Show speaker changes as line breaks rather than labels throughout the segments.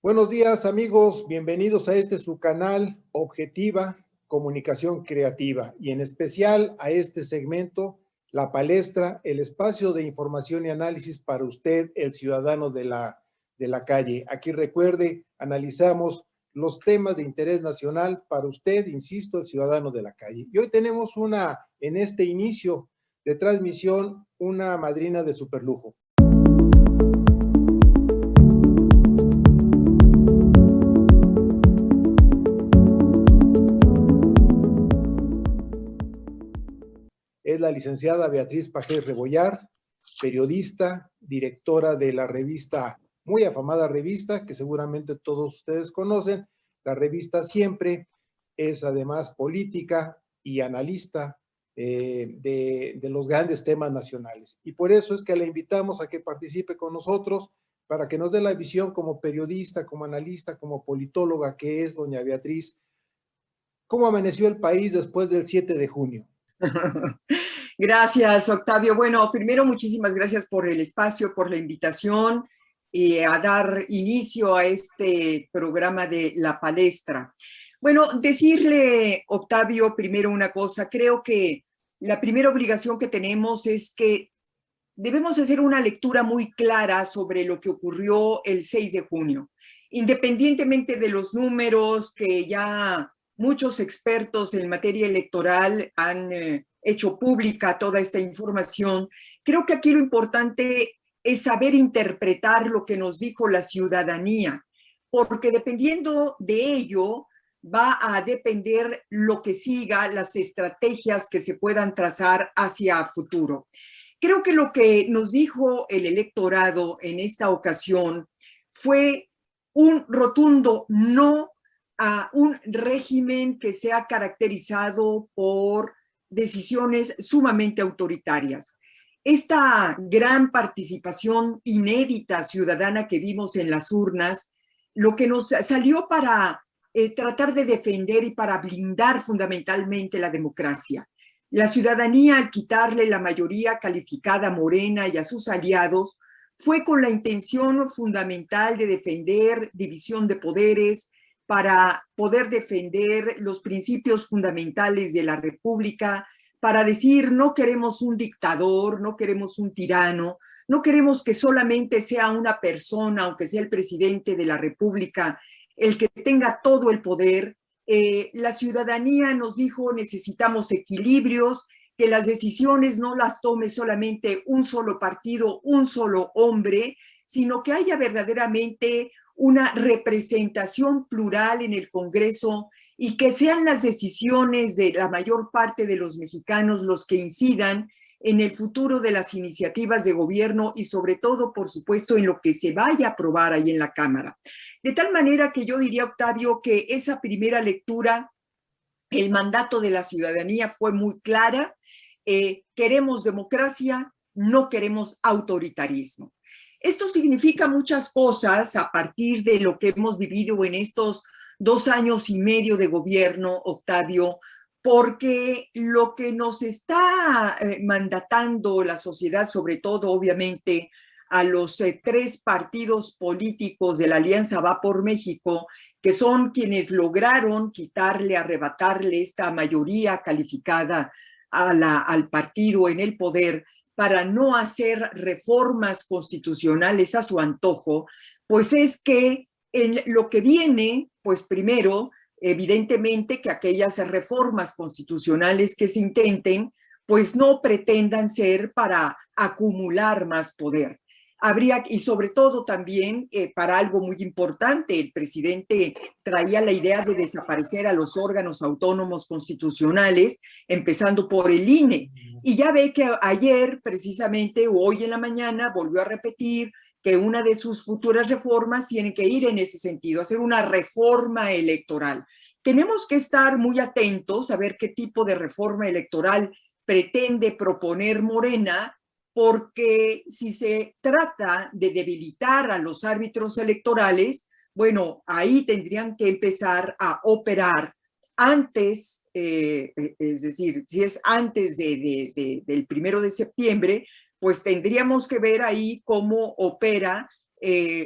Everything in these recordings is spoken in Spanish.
Buenos días, amigos. Bienvenidos a este su canal Objetiva Comunicación Creativa y en especial a este segmento, La Palestra, el espacio de información y análisis para usted, el ciudadano de la calle. Aquí recuerde, analizamos los temas de interés nacional para usted, insisto, el ciudadano de la calle. Y hoy tenemos en este inicio de transmisión, una madrina de superlujo. Es la licenciada Beatriz Pajés Rebollar, periodista, directora de la revista, muy afamada revista, que seguramente todos ustedes conocen, la revista Siempre. Es además política y analista de los grandes temas nacionales. Y por eso es que la invitamos a que participe con nosotros para que nos dé la visión como periodista, como analista, como politóloga que es doña Beatriz. ¿Cómo amaneció el país después del 7 de junio?
Gracias, Octavio. Bueno, primero, muchísimas gracias por el espacio, por la invitación y a dar inicio a este programa de La Palestra. Bueno, decirle, Octavio, primero una cosa. Creo que la primera obligación que tenemos es que debemos hacer una lectura muy clara sobre lo que ocurrió el 6 de junio. Independientemente de los números que ya muchos expertos en materia electoral han hecho pública toda esta información, creo que aquí lo importante es saber interpretar lo que nos dijo la ciudadanía, porque dependiendo de ello va a depender lo que siga, las estrategias que se puedan trazar hacia futuro. Creo que lo que nos dijo el electorado en esta ocasión fue un rotundo no a un régimen que se ha caracterizado por decisiones sumamente autoritarias. Esta gran participación inédita ciudadana que vimos en las urnas, lo que nos salió para tratar de defender y para blindar fundamentalmente la democracia. La ciudadanía, al quitarle la mayoría calificada a Morena y a sus aliados, fue con la intención fundamental de defender división de poderes, para poder defender los principios fundamentales de la República, para decir no queremos un dictador, no queremos un tirano, no queremos que solamente sea una persona, aunque sea el presidente de la República, el que tenga todo el poder. La ciudadanía nos dijo necesitamos equilibrios, que las decisiones no las tome solamente un solo partido, un solo hombre, sino que haya verdaderamente una representación plural en el Congreso y que sean las decisiones de la mayor parte de los mexicanos los que incidan en el futuro de las iniciativas de gobierno y sobre todo, por supuesto, en lo que se vaya a aprobar ahí en la Cámara. De tal manera que yo diría, Octavio, que esa primera lectura, el mandato de la ciudadanía fue muy clara. Queremos democracia, no queremos autoritarismo. Esto significa muchas cosas a partir de lo que hemos vivido en estos 2 años y medio de gobierno, Octavio, porque lo que nos está mandatando la sociedad, sobre todo, obviamente, a los 3 partidos políticos de la Alianza Va por México, que son quienes lograron quitarle, arrebatarle esta mayoría calificada al partido en el poder para no hacer reformas constitucionales a su antojo, pues es que en lo que viene, pues primero, evidentemente que aquellas reformas constitucionales que se intenten, pues no pretendan ser para acumular más poder. Y sobre todo también para algo muy importante, el presidente traía la idea de desaparecer a los órganos autónomos constitucionales, empezando por el INE. Y ya ve que ayer, precisamente, o hoy en la mañana, volvió a repetir que una de sus futuras reformas tiene que ir en ese sentido, hacer una reforma electoral. Tenemos que estar muy atentos a ver qué tipo de reforma electoral pretende proponer Morena, porque si se trata de debilitar a los árbitros electorales, bueno, ahí tendrían que empezar a operar antes, es decir, si es antes del 1 de septiembre, pues tendríamos que ver ahí cómo opera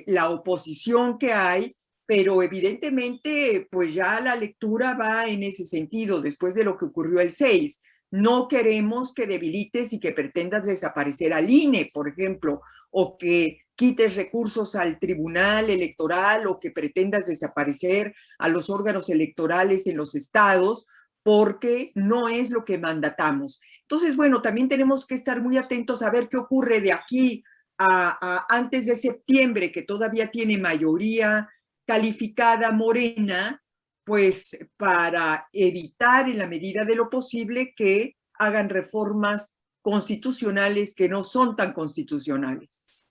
la oposición que hay pero evidentemente pues ya la lectura va en ese sentido después de lo que ocurrió el 6. No queremos que debilites y que pretendas desaparecer al INE, por ejemplo, o que quites recursos al tribunal electoral o que pretendas desaparecer a los órganos electorales en los estados, porque no es lo que mandatamos. Entonces, bueno, también tenemos que estar muy atentos a ver qué ocurre de aquí a antes de septiembre, que todavía tiene mayoría calificada Morena, pues para evitar en la medida de lo posible que hagan reformas constitucionales que no son tan constitucionales.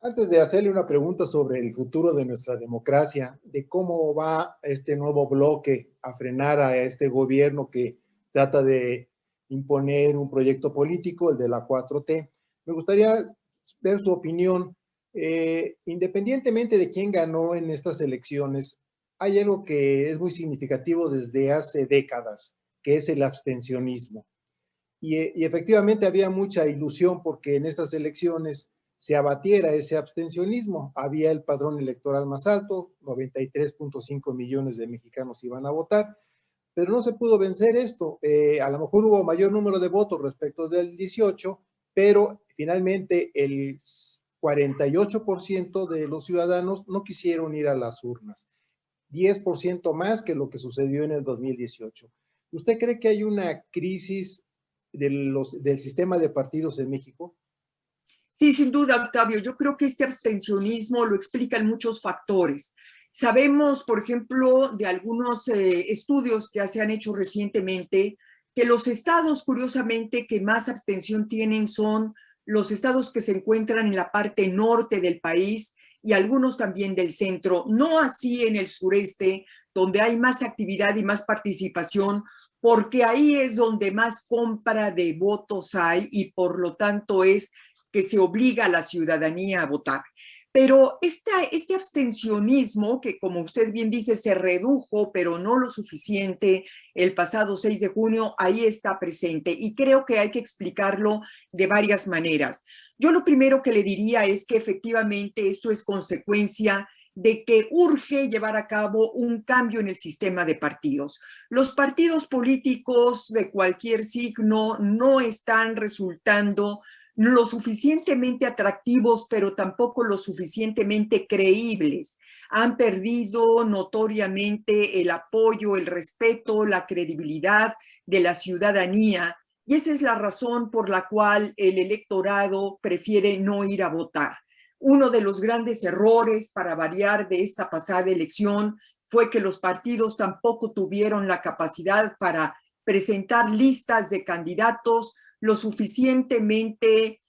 Antes de hacerle una pregunta sobre el futuro de nuestra democracia, de cómo va este nuevo bloque a frenar a este gobierno que trata de imponer un proyecto político, el de la 4T, me gustaría ver su opinión. Independientemente de quién ganó en estas elecciones, hay algo que es muy significativo desde hace décadas, que es el abstencionismo. Y efectivamente había mucha ilusión porque en estas elecciones se abatiera ese abstencionismo. Había el padrón electoral más alto, 93.5 millones de mexicanos iban a votar, pero no se pudo vencer esto. A lo mejor hubo mayor número de votos respecto del 18, pero finalmente el 48% de los ciudadanos no quisieron ir a las urnas, 10% más que lo que sucedió en el 2018. ¿Usted cree que hay una crisis del sistema de partidos en México?
Sí, sin duda, Octavio. Yo creo que este abstencionismo lo explican muchos factores. Sabemos, por ejemplo, de algunos estudios que se han hecho recientemente, que los estados, curiosamente, que más abstención tienen son los estados que se encuentran en la parte norte del país y algunos también del centro, no así en el sureste, donde hay más actividad y más participación, porque ahí es donde más compra de votos hay y por lo tanto es que se obliga a la ciudadanía a votar. Pero este abstencionismo, que como usted bien dice, se redujo, pero no lo suficiente el pasado 6 de junio, ahí está presente y creo que hay que explicarlo de varias maneras. Yo lo primero que le diría es que efectivamente esto es consecuencia de que urge llevar a cabo un cambio en el sistema de partidos. Los partidos políticos de cualquier signo no están resultando lo suficientemente atractivos, pero tampoco lo suficientemente creíbles. Han perdido notoriamente el apoyo, el respeto, la credibilidad de la ciudadanía y esa es la razón por la cual el electorado prefiere no ir a votar. Uno de los grandes errores para variar de esta pasada elección fue que los partidos tampoco tuvieron la capacidad para presentar listas de candidatos lo suficientemente,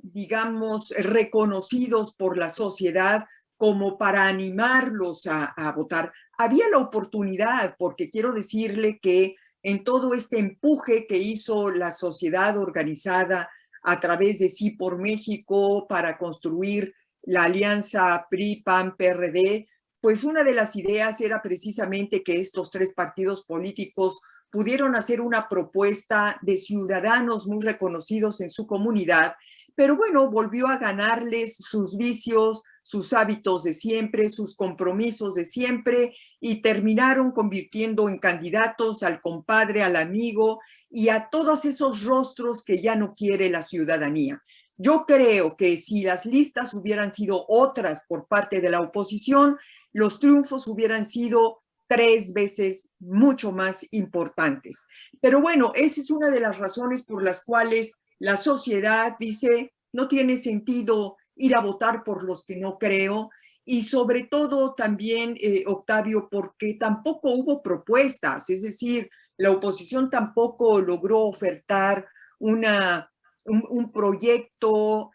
digamos, reconocidos por la sociedad como para animarlos a votar. Había la oportunidad, porque quiero decirle que en todo este empuje que hizo la sociedad organizada a través de Sí por México para construir la alianza PRI-PAN-PRD, pues una de las ideas era precisamente que estos tres partidos políticos pudieron hacer una propuesta de ciudadanos muy reconocidos en su comunidad, pero bueno, volvió a ganarles sus vicios, sus hábitos de siempre, sus compromisos de siempre y terminaron convirtiendo en candidatos al compadre, al amigo y a todos esos rostros que ya no quiere la ciudadanía. Yo creo que si las listas hubieran sido otras por parte de la oposición, los triunfos hubieran sido 3 veces mucho más importantes. Pero bueno, esa es una de las razones por las cuales la sociedad dice, no tiene sentido ir a votar por los que no creo, y sobre todo también, Octavio, porque tampoco hubo propuestas, es decir, la oposición tampoco logró ofertar un proyecto,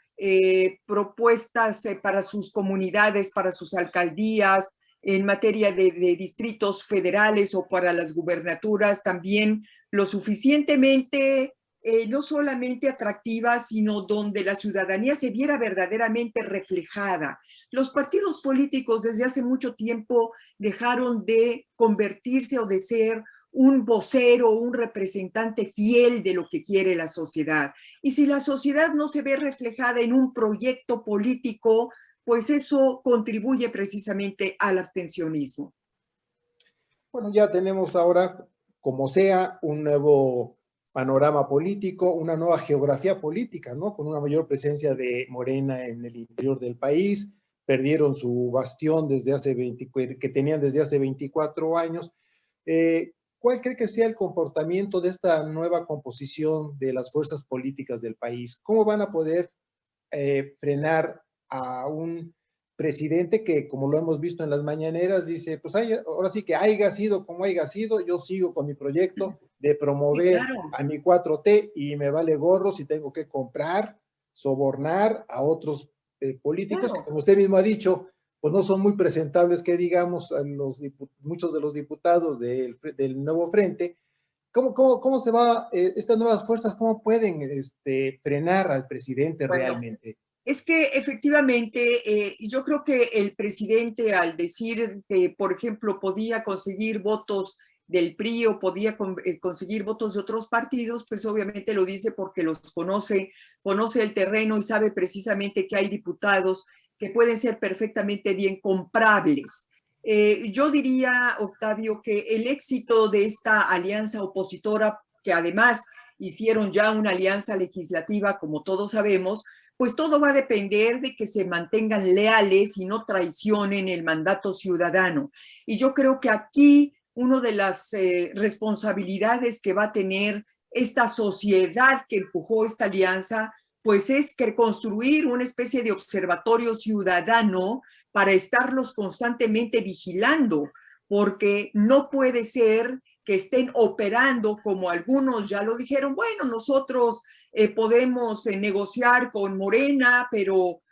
propuestas para sus comunidades, para sus alcaldías, en materia de distritos federales o para las gubernaturas, también lo suficientemente, no solamente atractivas, sino donde la ciudadanía se viera verdaderamente reflejada. Los partidos políticos desde hace mucho tiempo dejaron de convertirse o de ser un vocero, un representante fiel de lo que quiere la sociedad. Y si la sociedad no se ve reflejada en un proyecto político, pues eso contribuye precisamente al abstencionismo.
Bueno, ya tenemos ahora, como sea, un nuevo panorama político, una nueva geografía política, ¿no? Con una mayor presencia de Morena en el interior del país, perdieron su bastión desde hace que tenían desde hace 24 años. ¿Cuál cree que sea el comportamiento de esta nueva composición de las fuerzas políticas del país? ¿Cómo van a poder frenar a un presidente que, como lo hemos visto en las mañaneras, dice, pues ahora sí que haya sido como haya sido, yo sigo con mi proyecto de
Sí,
promover
claro.
a mi 4T y me vale gorro si tengo que comprar, sobornar a otros políticos que,
Claro.
como usted mismo ha dicho, pues no son muy presentables, que digamos, a muchos de los diputados del nuevo frente. ¿Cómo se va, estas nuevas fuerzas, cómo pueden frenar al presidente
Bueno,
realmente?
es que efectivamente yo creo que el presidente al decir que, por ejemplo, podía conseguir votos del PRI o podía conseguir votos de otros partidos, pues obviamente lo dice porque los conoce el terreno y sabe precisamente que hay diputados que pueden ser perfectamente bien comprables. Yo diría, Octavio, que el éxito de esta alianza opositora, que además hicieron ya una alianza legislativa, como todos sabemos, pues todo va a depender de que se mantengan leales y no traicionen el mandato ciudadano. Y yo creo que aquí una de las responsabilidades que va a tener esta sociedad que empujó esta alianza, pues es que construir una especie de observatorio ciudadano para estarlos constantemente vigilando, porque no puede ser que estén operando como algunos ya lo dijeron, bueno, nosotros podemos negociar con Morena, pero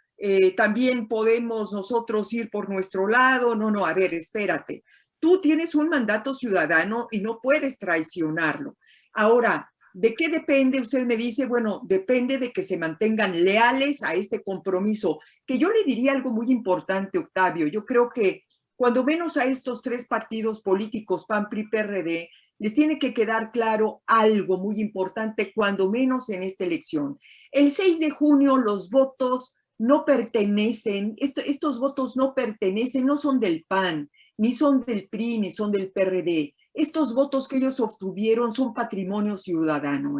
también podemos nosotros ir por nuestro lado. No, no, a ver, espérate. Tú tienes un mandato ciudadano y no puedes traicionarlo. Ahora, ¿de qué depende? Usted me dice, bueno, depende de que se mantengan leales a este compromiso, que yo le diría algo muy importante, Octavio. Yo creo que cuando menos a estos tres partidos políticos, PAN, PRI, PRD, les tiene que quedar claro algo muy importante, cuando menos en esta elección. El 6 de junio los votos no pertenecen, estos votos no pertenecen, no son del PAN, ni son del PRI, ni son del PRD. Estos votos que ellos obtuvieron son patrimonio ciudadano,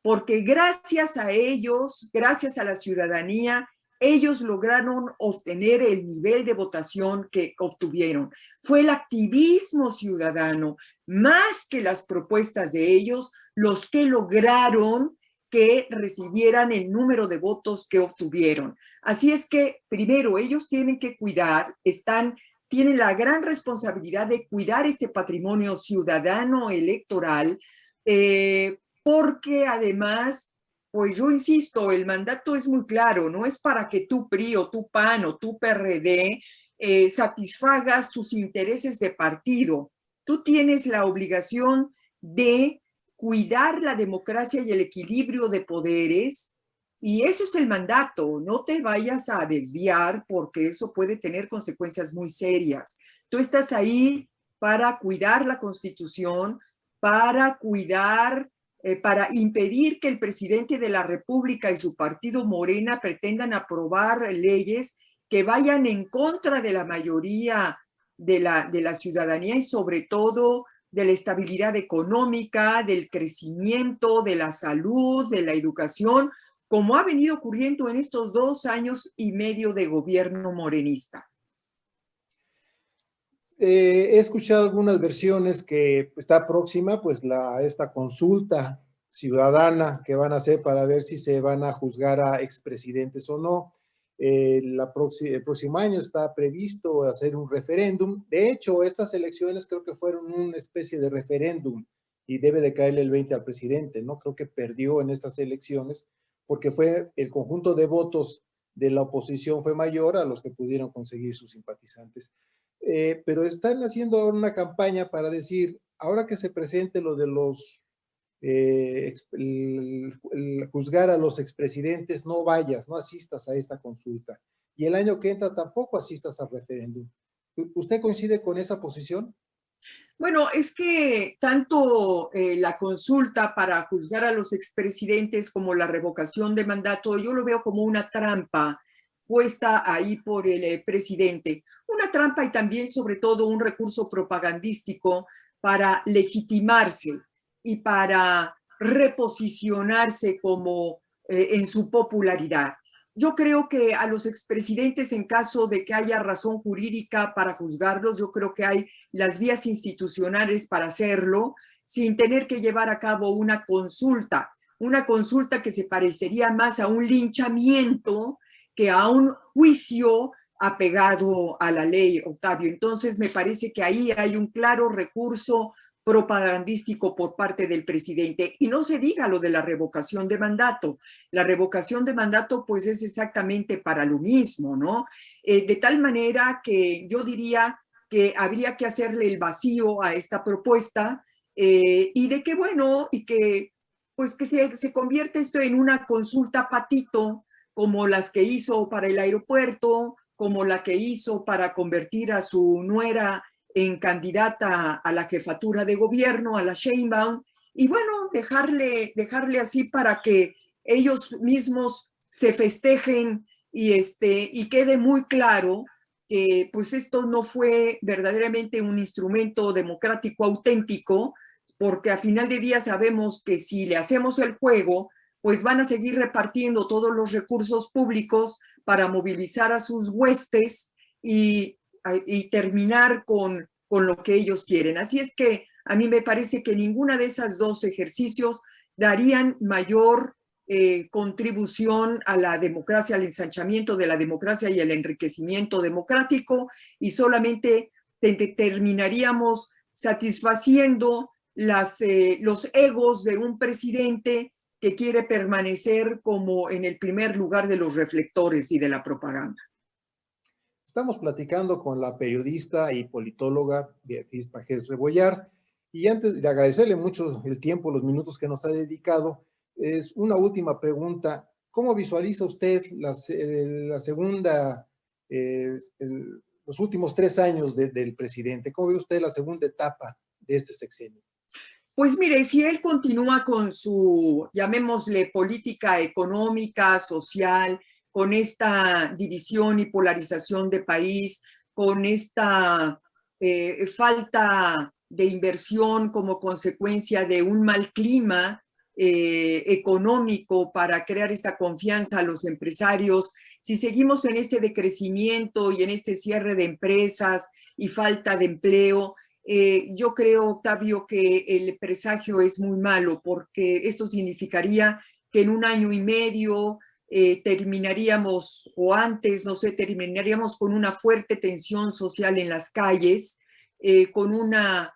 porque gracias a ellos, gracias a la ciudadanía, ellos lograron obtener el nivel de votación que obtuvieron. Fue el activismo ciudadano, más que las propuestas de ellos, los que lograron que recibieran el número de votos que obtuvieron. Así es que, primero, ellos tienen que cuidar, tienen la gran responsabilidad de cuidar este patrimonio ciudadano electoral, porque además, pues yo insisto, el mandato es muy claro, no es para que tú PRI o tú PAN o tú PRD satisfagas tus intereses de partido. Tú tienes la obligación de cuidar la democracia y el equilibrio de poderes, y eso es el mandato. No te vayas a desviar porque eso puede tener consecuencias muy serias. Tú estás ahí para cuidar la Constitución, para cuidar, para impedir que el presidente de la República y su partido Morena pretendan aprobar leyes que vayan en contra de la mayoría de la ciudadanía y sobre todo de la estabilidad económica, del crecimiento, de la salud, de la educación, como ha venido ocurriendo en estos 2 años y medio de gobierno morenista.
He escuchado algunas versiones que está próxima, pues esta consulta ciudadana que van a hacer para ver si se van a juzgar a expresidentes o no. El próximo año está previsto hacer un referéndum. De hecho, estas elecciones creo que fueron una especie de referéndum y debe de caerle el 20 al presidente, ¿no? Creo que perdió en estas elecciones porque fue el conjunto de votos de la oposición fue mayor a los que pudieron conseguir sus simpatizantes. Pero están haciendo ahora una campaña para decir, ahora que se presente lo de los el juzgar a los expresidentes, no vayas, no asistas a esta consulta. Y el año que entra tampoco asistas al referéndum. ¿Usted coincide con esa posición?
Bueno, es que tanto la consulta para juzgar a los expresidentes como la revocación de mandato, yo lo veo como una trampa puesta ahí por el presidente. Una trampa y también, sobre todo, un recurso propagandístico para legitimarse y para reposicionarse como en su popularidad. Yo creo que a los expresidentes, en caso de que haya razón jurídica para juzgarlos, yo creo que hay las vías institucionales para hacerlo sin tener que llevar a cabo una consulta que se parecería más a un linchamiento que a un juicio apegado a la ley, Octavio. Entonces, me parece que ahí hay un claro recurso propagandístico por parte del presidente. Y no se diga lo de la revocación de mandato. La revocación de mandato, pues, es exactamente para lo mismo, ¿no? De tal manera que yo diría que habría que hacerle el vacío a esta propuesta y de que, bueno, y que, pues, que se convierte esto en una consulta patito, como las que hizo para el aeropuerto, como la que hizo para convertir a su nuera en candidata a la jefatura de gobierno, a la Sheinbaum, y bueno, dejarle así para que ellos mismos se festejen y quede muy claro que pues esto no fue verdaderamente un instrumento democrático auténtico, porque a final de día sabemos que si le hacemos el juego, pues van a seguir repartiendo todos los recursos públicos para movilizar a sus huestes y terminar con lo que ellos quieren. Así es que a mí me parece que ninguna de esas dos ejercicios darían mayor contribución a la democracia, al ensanchamiento de la democracia y al enriquecimiento democrático, y solamente terminaríamos satisfaciendo los egos de un presidente que quiere permanecer como en el primer lugar de los reflectores y de la propaganda.
Estamos platicando con la periodista y politóloga Beatriz Pajés Rebollar, y antes de agradecerle mucho el tiempo, los minutos que nos ha dedicado, es una última pregunta. ¿Cómo visualiza usted la segunda, los últimos 3 años del presidente? ¿Cómo ve usted la segunda etapa de este sexenio?
Pues mire, si él continúa con su, llamémosle, política económica, social, con esta división y polarización de país, con esta falta de inversión como consecuencia de un mal clima económico para crear esta confianza a los empresarios, si seguimos en este decrecimiento y en este cierre de empresas y falta de empleo, yo creo, Octavio, que el presagio es muy malo, porque esto significaría que en 1 año y medio terminaríamos, o antes, no sé, terminaríamos con una fuerte tensión social en las calles, con una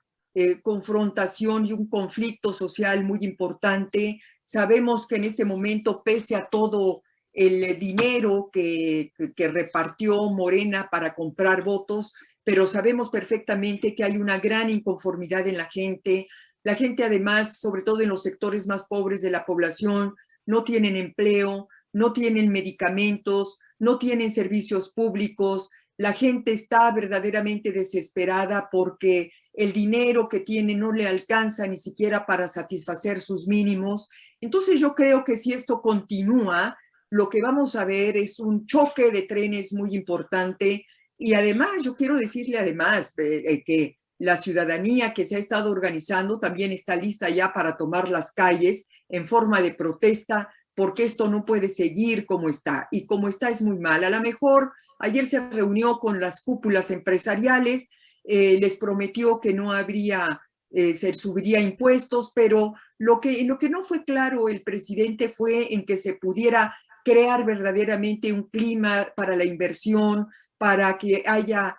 confrontación y un conflicto social muy importante. Sabemos que en este momento, pese a todo el dinero que repartió Morena para comprar votos, pero sabemos perfectamente que hay una gran inconformidad en la gente. La gente, además, sobre todo en los sectores más pobres de la población, no tienen empleo, no tienen medicamentos, no tienen servicios públicos. La gente está verdaderamente desesperada porque el dinero que tiene no le alcanza ni siquiera para satisfacer sus mínimos. Entonces yo creo que si esto continúa, lo que vamos a ver es un choque de trenes muy importante. Y además, yo quiero decirle además que la ciudadanía que se ha estado organizando también está lista ya para tomar las calles en forma de protesta, porque esto no puede seguir como está. Y como está es muy mal. A lo mejor ayer se reunió con las cúpulas empresariales, les prometió que no habría, se subiría impuestos, pero lo que no fue claro el presidente fue en que se pudiera crear verdaderamente un clima para la inversión, para que haya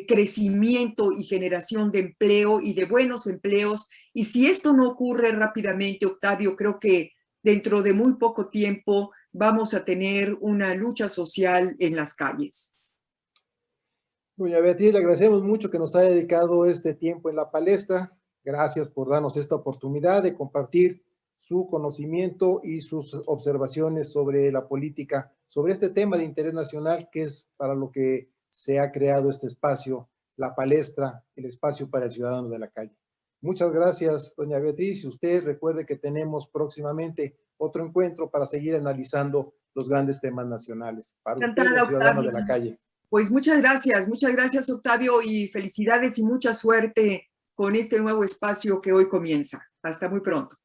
crecimiento y generación de empleo y de buenos empleos. Y si esto no ocurre rápidamente, Octavio, creo que dentro de muy poco tiempo vamos a tener una lucha social en las calles.
Doña Beatriz, le agradecemos mucho que nos haya dedicado este tiempo en la palestra. Gracias por darnos esta oportunidad de compartir su conocimiento y sus observaciones sobre la política, sobre este tema de interés nacional, que es para lo que se ha creado este espacio, la palestra, el espacio para el ciudadano de la calle. Muchas gracias, doña Beatriz. Y usted recuerde que tenemos próximamente otro encuentro para seguir analizando los grandes temas nacionales. Para
Encantada,
ustedes, ciudadanos
Octavio.
de la calle.
Pues muchas gracias Octavio, y felicidades y mucha suerte con este nuevo espacio que hoy comienza. Hasta muy pronto.